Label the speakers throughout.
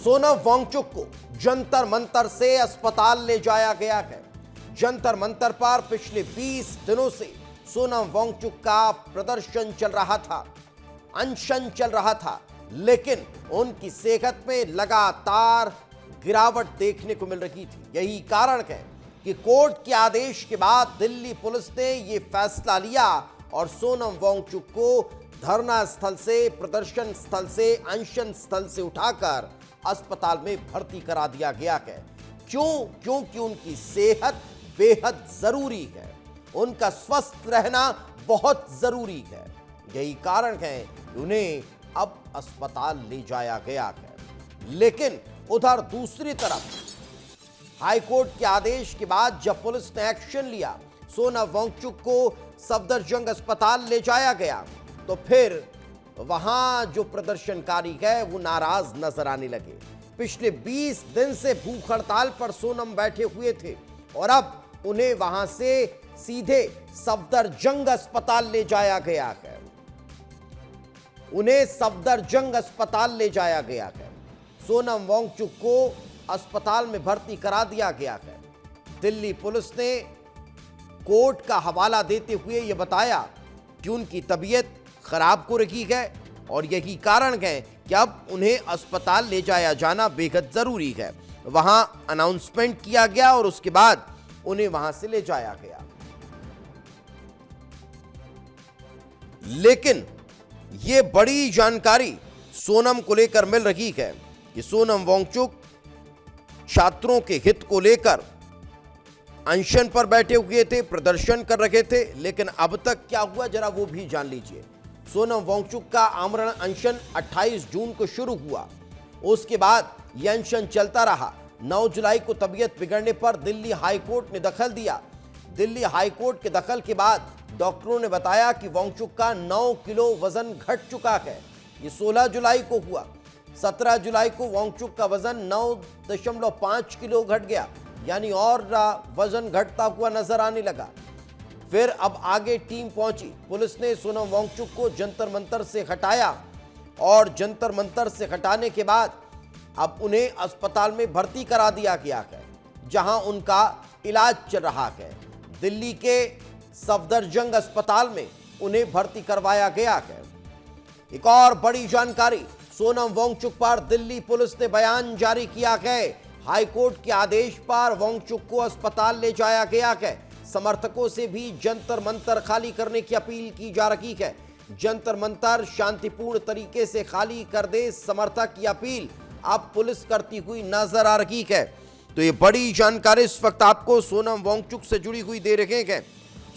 Speaker 1: सोनम वांगचुक को जंतर मंतर से अस्पताल ले जाया गया है। जंतर मंतर पर पिछले 20 दिनों से सोनम वांगचुक का प्रदर्शन चल रहा था, अनशन चल रहा था, लेकिन उनकी सेहत में लगातार गिरावट देखने को मिल रही थी। यही कारण है कि कोर्ट के आदेश के बाद दिल्ली पुलिस ने यह फैसला लिया और सोनम वांगचुक को धरना स्थल से, प्रदर्शन स्थल से, अनशन स्थल से उठाकर अस्पताल में भर्ती करा दिया गया है। क्यों? क्योंकि उनकी सेहत बेहद जरूरी है, उनका स्वस्थ रहना बहुत जरूरी है। यही कारण है कि उन्हें अब अस्पताल ले जाया गया है। लेकिन उधर दूसरी तरफ हाईकोर्ट के आदेश के बाद जब पुलिस ने एक्शन लिया, सोनम वांगचुक को सफदरजंग अस्पताल ले जाया गया, तो फिर वहां जो प्रदर्शनकारी है वो नाराज नजर आने लगे। पिछले 20 दिन से भूख हड़ताल पर सोनम बैठे हुए थे और अब उन्हें वहां से सीधे सफदरजंग अस्पताल ले जाया गया है। उन्हें सफदरजंग अस्पताल ले जाया गया है। सोनम वांगचुक को अस्पताल में भर्ती करा दिया गया है। दिल्ली पुलिस ने कोर्ट का हवाला देते हुए यह बताया कि उनकी तबीयत खराब हो रही है और यही कारण है कि अब उन्हें अस्पताल ले जाया जाना बेहद जरूरी है। वहां अनाउंसमेंट किया गया और उसके बाद उन्हें वहां से ले जाया गया। लेकिन यह बड़ी जानकारी सोनम को लेकर मिल रही है कि सोनम वांगचुक छात्रों के हित को लेकर अनशन पर बैठे हुए थे, प्रदर्शन कर रहे थे। लेकिन अब तक क्या हुआ जरा वो भी जान लीजिए। सोनम वांगचुक का आमरण अनशन 28 जून को शुरू हुआ, उसके बाद यह अनशन चलता रहा। 9 जुलाई को तबीयत बिगड़ने पर दिल्ली हाईकोर्ट ने दखल दिया। दिल्ली हाईकोर्ट के दखल के बाद डॉक्टरों ने बताया कि वांगचुक का 9 किलो वजन घट चुका है। ये 16 जुलाई को हुआ। 17 जुलाई को वांगचुक का वजन 9.5 किलो घट गया, यानी और वजन घटता हुआ नजर आने लगा। फिर अब आगे टीम पहुंची। पुलिस ने सोनम वांगचुक को जंतर मंतर से हटाया और जंतर मंतर से हटाने के बाद अब उन्हें अस्पताल में भर्ती करा दिया गया है, जहां उनका इलाज चल रहा है। दिल्ली के सफदरजंग अस्पताल में उन्हें भर्ती करवाया गया है। एक और बड़ी जानकारी, सोनम वांगचुक पर दिल्ली पुलिस ने बयान जारी किया है। हाईकोर्ट के आदेश पर वांगचुक को अस्पताल ले जाया गया है। समर्थकों से भी जंतर मंतर खाली करने की अपील की जा रही है। जंतर मंतर शांतिपूर्ण तरीके से खाली कर दे, समर्थक की अपील अब पुलिस करती हुई नजर आ रही है। तो ये बड़ी जानकारी इस वक्त आपको सोनम वांगचुक से जुड़ी हुई दे रहे हैं।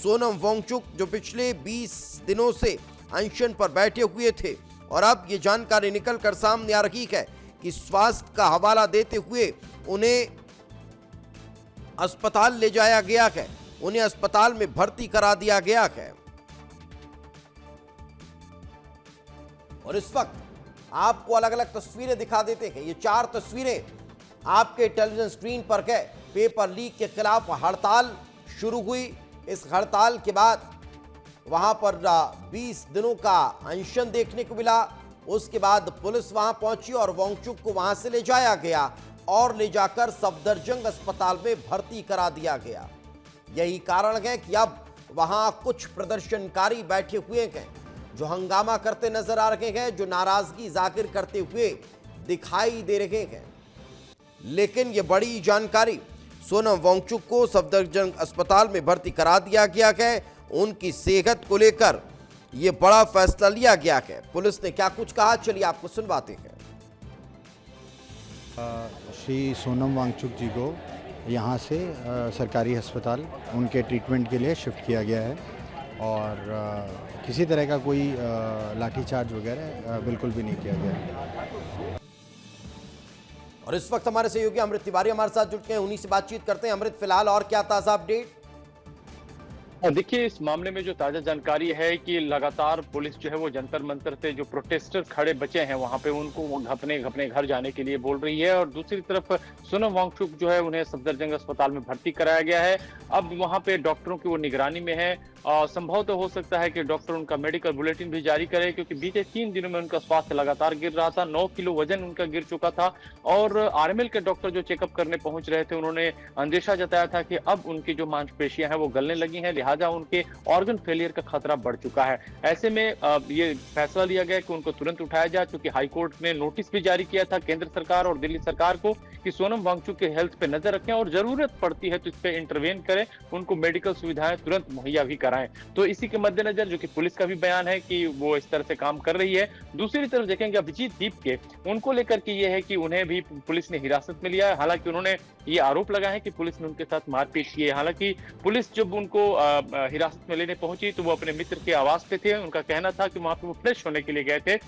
Speaker 1: सोनम वांगचुक जो पिछले 20 दिनों से अनशन पर बैठे हुए थे और अब ये जानकारी निकल कर सामने आ रही है कि स्वास्थ्य का हवाला देते हुए उन्हें अस्पताल ले जाया गया है, उन्हें अस्पताल में भर्ती करा दिया गया है। और इस वक्त आपको अलग अलग तस्वीरें दिखा देते हैं। ये 4 तस्वीरें आपके टेलीविजन स्क्रीन पर है। पेपर लीक के खिलाफ हड़ताल शुरू हुई। इस हड़ताल के बाद वहां पर 20 दिनों का अनशन देखने को मिला। उसके बाद पुलिस वहां पहुंची और वांगचुक को वहां से ले जाया गया और ले जाकर सफदरजंग अस्पताल में भर्ती करा दिया गया। यही कारण है कि अब वहां कुछ प्रदर्शनकारी बैठे हुए हैं जो हंगामा करते नजर आ रहे हैं, जो नाराजगी जाहिर करते हुए दिखाई दे रहे हैं। लेकिन यह बड़ी जानकारी, सोनम वांगचुक को सफदरजंग अस्पताल में भर्ती करा दिया गया है। उनकी सेहत को लेकर यह बड़ा फैसला लिया गया है। पुलिस ने क्या कुछ कहा, चलिए आपको सुनवाते हैं।
Speaker 2: श्री सोनम वांगचुक जी को यहाँ से सरकारी अस्पताल उनके ट्रीटमेंट के लिए शिफ्ट किया गया है और किसी तरह का कोई लाठीचार्ज वगैरह बिल्कुल भी नहीं किया गया।
Speaker 1: और इस वक्त हमारे सहयोगी अमृत तिवारी हमारे साथ जुड़ गए हैं, उन्हीं से बातचीत करते हैं। अमृत, फिलहाल और क्या ताजा अपडेट?
Speaker 3: देखिए, इस मामले में जो ताजा जानकारी है कि लगातार पुलिस जो है वो जंतर मंतर से जो प्रोटेस्टर खड़े बचे हैं वहां पे उनको अपने घर जाने के लिए बोल रही है। और दूसरी तरफ सोनम वांगचुक जो है उन्हें सफदरजंग अस्पताल में भर्ती कराया गया है। अब वहां पे डॉक्टरों की वो निगरानी में है संभव तो हो सकता है कि डॉक्टर उनका मेडिकल बुलेटिन भी जारी करे, क्योंकि बीते 3 दिनों में उनका स्वास्थ्य लगातार गिर रहा था। 9 किलो वजन उनका गिर चुका था और आरएमएल के डॉक्टर जो चेकअप करने पहुंच रहे थे, उन्होंने अंदेशा जताया था कि अब उनकी जो मांसपेशियां हैं वो गलने लगी हैं, लिहाजा उनके ऑर्गन फेलियर का खतरा बढ़ चुका है। ऐसे में ये फैसला लिया गया कि उनको तुरंत उठाया जाए, क्योंकि हाईकोर्ट ने नोटिस भी जारी किया था केंद्र सरकार और दिल्ली सरकार को कि सोनम वांगचुक के हेल्थ पे नजर रखें और जरूरत पड़ती है तो इस पे इंटरवेन करें, उनको मेडिकल सुविधाएं तुरंत मुहैया भी कराएं। तो इसी के मद्देनजर जो कि पुलिस का भी बयान है कि वो इस तरह से काम कर रही है। दूसरी तरफ देखेंगे अभिजीत दीप के, उनको लेकर के ये है कि उन्हें भी पुलिस ने हिरासत में लिया है। हालांकि उन्होंने ये आरोप लगाया है कि पुलिस ने उनके साथ मारपीट की है। हालांकि पुलिस जब उनको हिरासत में लेने पहुंची तो वो अपने मित्र के आवास पे थे। उनका कहना था कि वहां पे वो फ्रेश होने के लिए गए थे।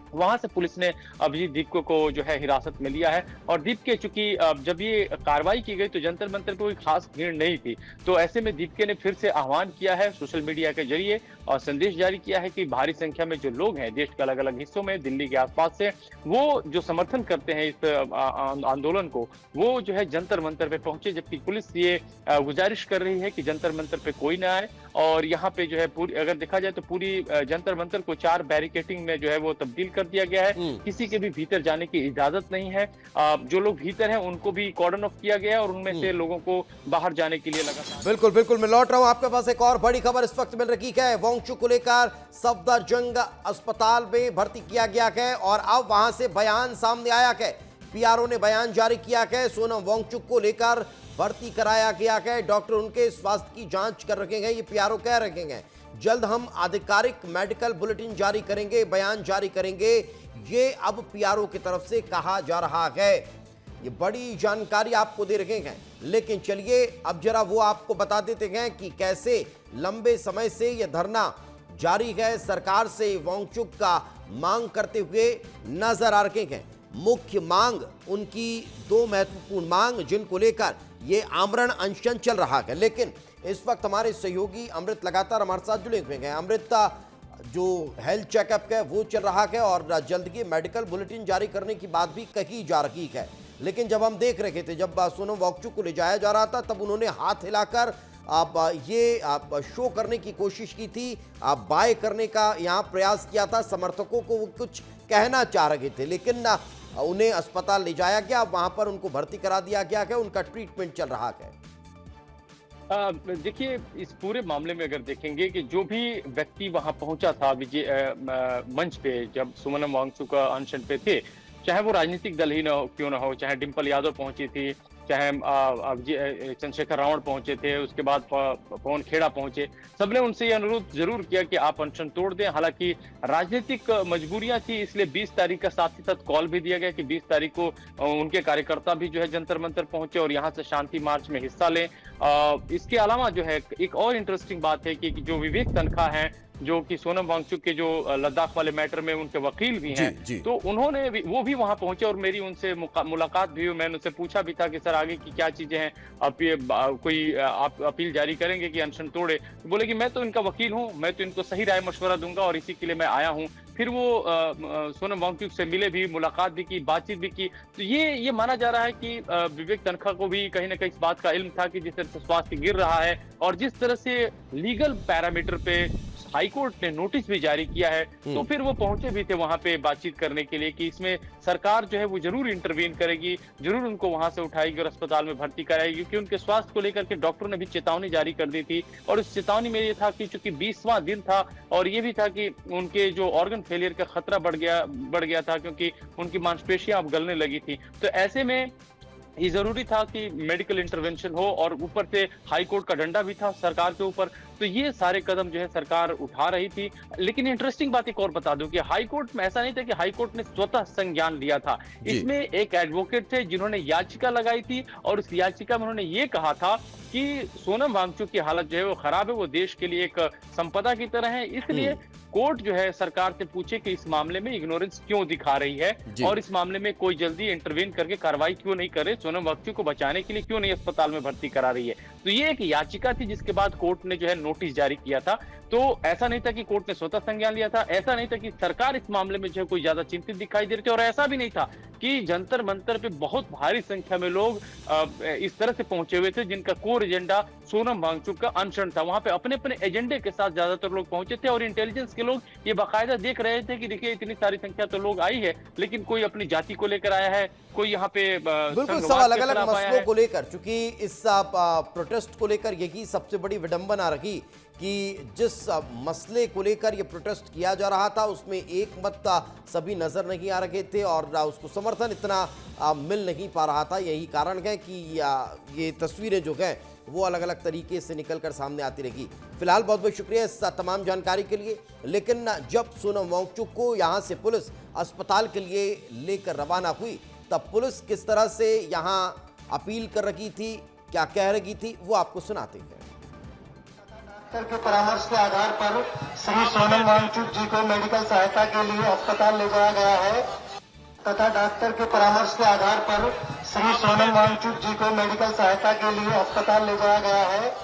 Speaker 3: वहां से पुलिस ने अभिजीत दीप को जो है हिरासत में लिया है। और दीप के चूंकि जब ये कार्रवाई की गई तो जंतर मंतर पे कोई खास भीड़ नहीं थी, तो ऐसे में दीप के ने फिर से आह्वान किया है सोशल मीडिया के जरिए और संदेश जारी किया है कि भारी संख्या में जो लोग हैं देश के अलग अलग हिस्सों में, दिल्ली के आसपास से, वो जो समर्थन करते हैं इस आंदोलन को, वो जो है जंतर मंतर पे पहुंचे। जबकि पुलिस ये गुजारिश कर रही है कि जंतर मंतर पे कोई ना आए और यहाँ पे जो है पूरी, अगर देखा जाए तो पूरी जंतर मंतर को 4 बैरिकेटिंग में जो है वो तब्दील कर दिया गया है। किसी के भी भीतर जाने की इजाजत नहीं है। जो लोग भीतर हैं उनको भी कॉर्डन ऑफ किया गया है और उनमें से लोगों को बाहर जाने के लिए लगातार।
Speaker 1: बिल्कुल बिल्कुल, मैं लौट रहा हूं आपके पास। एक और बड़ी खबर इस वक्त मिल रही है, वांगचुक को लेकर सफदरजंग अस्पताल में भर्ती किया गया है और अब वहां से बयान सामने आया है। पीआरओ ने बयान जारी किया है, सोनम वांगचुक को लेकर भर्ती कराया गया है। डॉक्टर उनके स्वास्थ्य की जांच कर रखे हैं, ये पीआरओ कह रखे हैं। जल्द हम आधिकारिक मेडिकल बुलेटिन जारी करेंगे, बयान जारी करेंगे, ये अब पीआरओ की तरफ से कहा जा रहा है। ये बड़ी जानकारी आपको दे रहे हैं। लेकिन चलिए अब जरा वो आपको बता देते हैं कि कैसे लंबे समय से ये धरना जारी है, सरकार से वांगचुक का मांग करते हुए नजर आ रहे हैं। मुख्य मांग उनकी 2 महत्वपूर्ण मांग जिनको लेकर ये आमरण अनशन चल रहा है। लेकिन इस वक्त हमारे सहयोगी अमृत लगातार हमारे साथ जुड़े हुए हैं। अमृत, जो हेल्थ चेकअप है वो चल रहा है और जल्द की मेडिकल बुलेटिन जारी करने की बात भी कही जा रही है। लेकिन जब हम देख रहे थे, जब सोनम वांगचुक को ले जाया जा रहा था, तब उन्होंने हाथ हिलाकर ये शो करने की कोशिश की थी, बाय करने का यहाँ प्रयास किया था। समर्थकों को वो कुछ कहना चाह रहे थे, लेकिन उन्हें अस्पताल ले जाया गया, वहां पर उनको भर्ती करा दिया गया है, उनका ट्रीटमेंट चल रहा है।
Speaker 3: देखिए, इस पूरे मामले में अगर देखेंगे कि जो भी व्यक्ति वहां पहुंचा था विजय मंच पे, जब सोनम वांगचुक अनशन पे थे, चाहे वो राजनीतिक दल ही क्यों ना हो, चाहे डिंपल यादव पहुंची थी, चाहे चंद्रशेखर रावण पहुंचे थे, उसके बाद पवन खेड़ा पहुंचे, सबने उनसे ये अनुरोध जरूर किया कि आप अनशन तोड़ दें। हालांकि राजनीतिक मजबूरियां थी, इसलिए 20 तारीख का साथ ही साथ कॉल भी दिया गया कि 20 तारीख को उनके कार्यकर्ता भी जो है जंतर मंतर पहुंचे और यहाँ से शांति मार्च में हिस्सा लें। इसके अलावा जो है एक और इंटरेस्टिंग बात है कि जो विवेक तनखा है, जो कि सोनम वांगचुक के जो लद्दाख वाले मैटर में उनके वकील भी हैं, तो उन्होंने वो भी वहां पहुंचे और मेरी उनसे मुलाकात भी हुई। मैंने उनसे पूछा भी था कि सर आगे की क्या चीजें हैं, आप ये कोई आप अपील जारी करेंगे कि अनशन तोड़े? तो बोले कि मैं तो इनका वकील हूं, मैं तो इनको सही राय मशवरा दूंगा और इसी के लिए मैं आया हूं। फिर वो सोनम वांगचुक से मिले भी, मुलाकात भी की, बातचीत भी की। तो ये माना जा रहा है कि विवेक तनखा को भी कहीं ना कहीं इस बात का इल्म था कि जिस तरह से स्वास्थ्य गिर रहा है और जिस तरह से लीगल पैरामीटर पे हाईकोर्ट ने नोटिस भी जारी किया है, तो फिर वो पहुंचे भी थे वहां पे बातचीत करने के लिए कि इसमें सरकार जो है वो जरूर इंटरवीन करेगी, जरूर उनको वहां से उठाएगी और अस्पताल में भर्ती कराएगी, क्योंकि उनके स्वास्थ्य को लेकर के डॉक्टर ने भी चेतावनी जारी कर दी थी। और उस चेतावनी में ये था कि चूंकि 20वां दिन था और ये भी था कि उनके जो ऑर्गन फेलियर का खतरा बढ़ गया था, क्योंकि उनकी मांसपेशियां अब गलने लगी थी। तो ऐसे में ये जरूरी था कि मेडिकल इंटरवेंशन हो और ऊपर से हाई कोर्ट का डंडा भी था सरकार के ऊपर। तो ये सारे कदम जो है सरकार उठा रही थी। लेकिन इंटरेस्टिंग बात एक और बता दूं कि हाई कोर्ट में ऐसा नहीं था कि हाई कोर्ट ने स्वतः संज्ञान लिया था। इसमें एक एडवोकेट थे जिन्होंने याचिका लगाई थी और उस याचिका में उन्होंने ये कहा था कि सोनम वांगचुक की हालत जो है वो खराब है, वो देश के लिए एक संपदा की तरह है, इसलिए कोर्ट जो है सरकार से पूछे कि इस मामले में इग्नोरेंस क्यों दिखा रही है और इस मामले में कोई जल्दी इंटरवेन करके कार्रवाई क्यों नहीं करे, सोनम वांगचुक को बचाने के लिए क्यों नहीं अस्पताल में भर्ती करा रही है। तो ये एक याचिका थी जिसके बाद कोर्ट ने जो है नोटिस जारी किया था। तो ऐसा नहीं था कि कोर्ट ने स्वतः संज्ञान लिया था, ऐसा नहीं था कि सरकार इस मामले में जो है कोई ज्यादा चिंतित दिखाई दे रही थी, और ऐसा भी नहीं था कि जंतर मंतर पे बहुत भारी संख्या में लोग इस तरह से पहुंचे हुए थे जिनका कोर एजेंडा सोनम वांगचुक का अनशन था। वहां पे अपने अपने एजेंडे के साथ ज्यादातर लोग पहुंचे थे, और इंटेलिजेंस के लोग ये बाकायदा देख रहे थे कि देखिए इतनी सारी संख्या तो लोग आई है, लेकिन कोई अपनी जाति को लेकर आया है, कोई यहाँ पे
Speaker 1: बिल्कुल सब अलग अलग मसलों को लेकर, चूंकि इस प्रोटेस्ट को लेकर यही सबसे बड़ी विडंबना रही कि जिस मसले को लेकर ये प्रोटेस्ट किया जा रहा था उसमें एक मत सभी नजर नहीं आ रहे थे और उसको समर्थन इतना मिल नहीं पा रहा था। यही कारण है कि ये तस्वीरें जो हैं वो अलग अलग तरीके से निकलकर सामने आती रहेगी। फिलहाल बहुत बहुत शुक्रिया इस तमाम जानकारी के लिए। लेकिन जब सोनम वांगचुक को यहाँ से पुलिस अस्पताल के लिए लेकर रवाना हुई तब पुलिस किस तरह से यहाँ अपील कर रही थी, क्या कह रही थी, वो आपको सुनाते हैं।
Speaker 4: डॉक्टर के परामर्श के आधार पर श्री सोनम वांगचुक जी को मेडिकल सहायता के लिए अस्पताल ले जाया गया है तथा डॉक्टर के परामर्श के आधार पर श्री सोनम वांगचुक जी को मेडिकल सहायता के लिए अस्पताल ले जाया गया है।